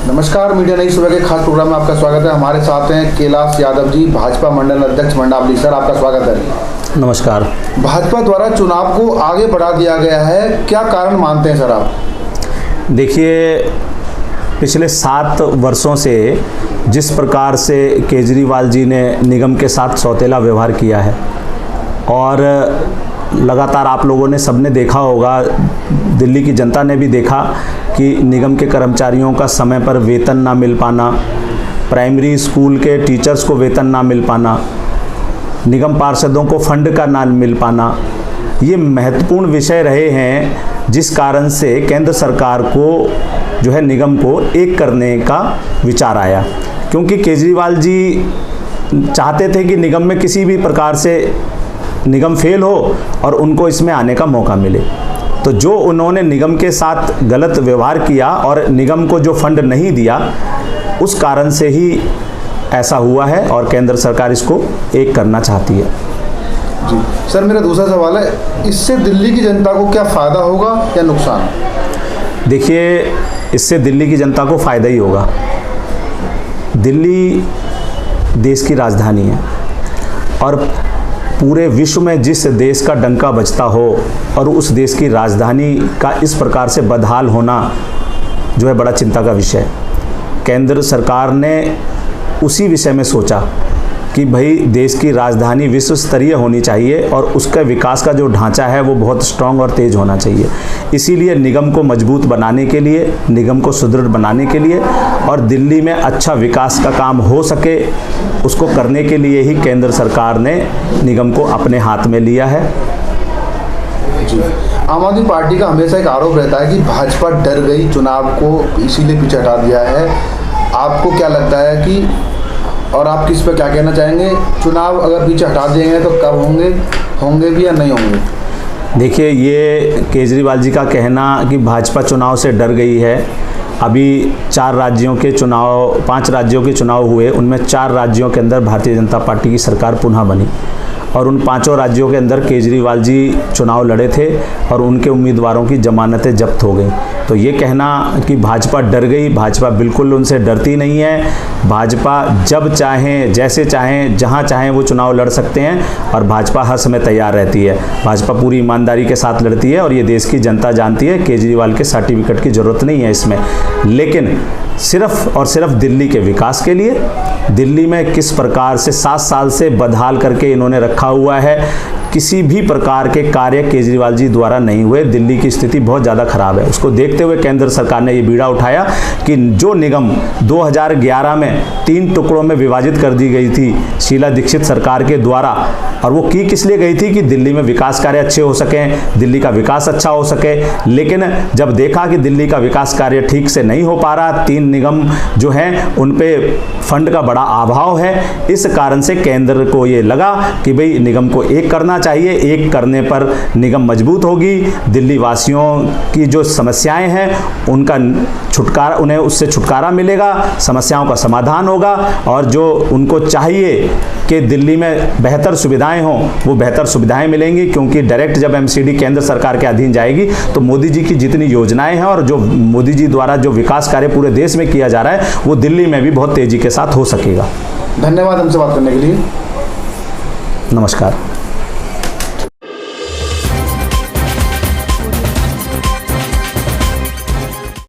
नमस्कार, मीडिया नई सुबह के खास प्रोग्राम में आपका स्वागत है। हमारे साथ हैं कैलाश यादव जी, भाजपा मंडल अध्यक्ष मंडावली। सर, आपका स्वागत है। नमस्कार। भाजपा द्वारा चुनाव को आगे बढ़ा दिया गया है, क्या कारण मानते हैं सर आप? देखिए, पिछले 7 वर्षों से जिस प्रकार से केजरीवाल जी ने निगम के साथ सौतेला व्यवहार किया है और लगातार आप लोगों ने सबने देखा होगा, दिल्ली की जनता ने भी देखा कि निगम के कर्मचारियों का समय पर वेतन ना मिल पाना, प्राइमरी स्कूल के टीचर्स को वेतन ना मिल पाना, निगम पार्षदों को फंड का ना मिल पाना, ये महत्वपूर्ण विषय रहे हैं जिस कारण से केंद्र सरकार को जो है निगम को एक करने का विचार आया। क्योंकि केजरीवाल जी चाहते थे कि निगम में किसी भी प्रकार से निगम फेल हो और उनको इसमें आने का मौका मिले। तो जो उन्होंने निगम के साथ गलत व्यवहार किया और निगम को जो फंड नहीं दिया, उस कारण से ही ऐसा हुआ है और केंद्र सरकार इसको एक करना चाहती है। जी सर, मेरा दूसरा सवाल है, इससे दिल्ली की जनता को क्या फ़ायदा होगा या नुकसान? देखिए, इससे दिल्ली की जनता को फ़ायदा ही होगा। दिल्ली देश की राजधानी है और पूरे विश्व में जिस देश का डंका बजता हो और उस देश की राजधानी का इस प्रकार से बदहाल होना जो है बड़ा चिंता का विषय है। केंद्र सरकार ने उसी विषय में सोचा कि भाई देश की राजधानी विश्व स्तरीय होनी चाहिए और उसका विकास का जो ढांचा है वो बहुत स्ट्रांग और तेज होना चाहिए। इसीलिए निगम को मजबूत बनाने के लिए, निगम को सुदृढ़ बनाने के लिए और दिल्ली में अच्छा विकास का काम हो सके, उसको करने के लिए ही केंद्र सरकार ने निगम को अपने हाथ में लिया है। जी, आम आदमी पार्टी का हमेशा एक आरोप रहता है कि भाजपा डर गई, चुनाव को इसीलिए पीछे हटा दिया है। आपको क्या लगता है कि, और आप किस पर क्या कहना चाहेंगे? चुनाव अगर पीछे हटा देंगे तो कब होंगे भी या नहीं होंगे? देखिए, ये केजरीवाल जी का कहना कि भाजपा चुनाव से डर गई है। अभी 4 राज्यों के चुनाव, 5 राज्यों के चुनाव हुए, उनमें 4 राज्यों के अंदर भारतीय जनता पार्टी की सरकार पुनः बनी और उन 5 राज्यों के अंदर केजरीवाल जी चुनाव लड़े थे और उनके उम्मीदवारों की जमानतें जब्त हो गई। तो ये कहना कि भाजपा डर गई, भाजपा बिल्कुल उनसे डरती नहीं है। भाजपा जब चाहें, जैसे चाहें, जहां चाहें वो चुनाव लड़ सकते हैं और भाजपा हर समय तैयार रहती है। भाजपा पूरी ईमानदारी के साथ लड़ती है और ये देश की जनता जानती है। केजरीवाल के सर्टिफिकेट की ज़रूरत नहीं है इसमें, लेकिन सिर्फ और सिर्फ दिल्ली के विकास के लिए, दिल्ली में किस प्रकार से 7 साल से बदहाल करके इन्होंने रखा हुआ है, किसी भी प्रकार के कार्य केजरीवाल जी द्वारा नहीं हुए। दिल्ली की स्थिति बहुत ज़्यादा खराब है। उसको देखते हुए केंद्र सरकार ने ये बीड़ा उठाया कि जो निगम 2011 में 3 टुकड़ों में विभाजित कर दी गई थी शीला दीक्षित सरकार के द्वारा, और वो की किस लिए गई थी कि दिल्ली में विकास कार्य अच्छे हो सकें, दिल्ली का विकास अच्छा हो सके। लेकिन जब देखा कि दिल्ली का विकास कार्य ठीक से नहीं हो पा रहा, 3 निगम जो हैं उन पे फंड का बड़ा अभाव है, इस कारण से केंद्र को ये लगा कि भाई निगम को एक करना चाहिए। एक करने पर निगम मजबूत होगी, दिल्ली वासियों की जो समस्याएं हैं उनका छुटकारा, उन्हें उससे छुटकारा मिलेगा, समस्याओं का समाधान होगा और जो उनको चाहिए कि दिल्ली में बेहतर सुविधाएं हों, वो बेहतर सुविधाएं मिलेंगी। क्योंकि डायरेक्ट जब एमसीडी केंद्र सरकार के अधीन जाएगी तो मोदी जी की जितनी योजनाएं हैं और जो मोदी जी द्वारा जो विकास कार्य पूरे देश में किया जा रहा है वो दिल्ली में भी बहुत तेजी के साथ हो सकेगा। धन्यवाद हमसे बात करने के लिए। नमस्कार।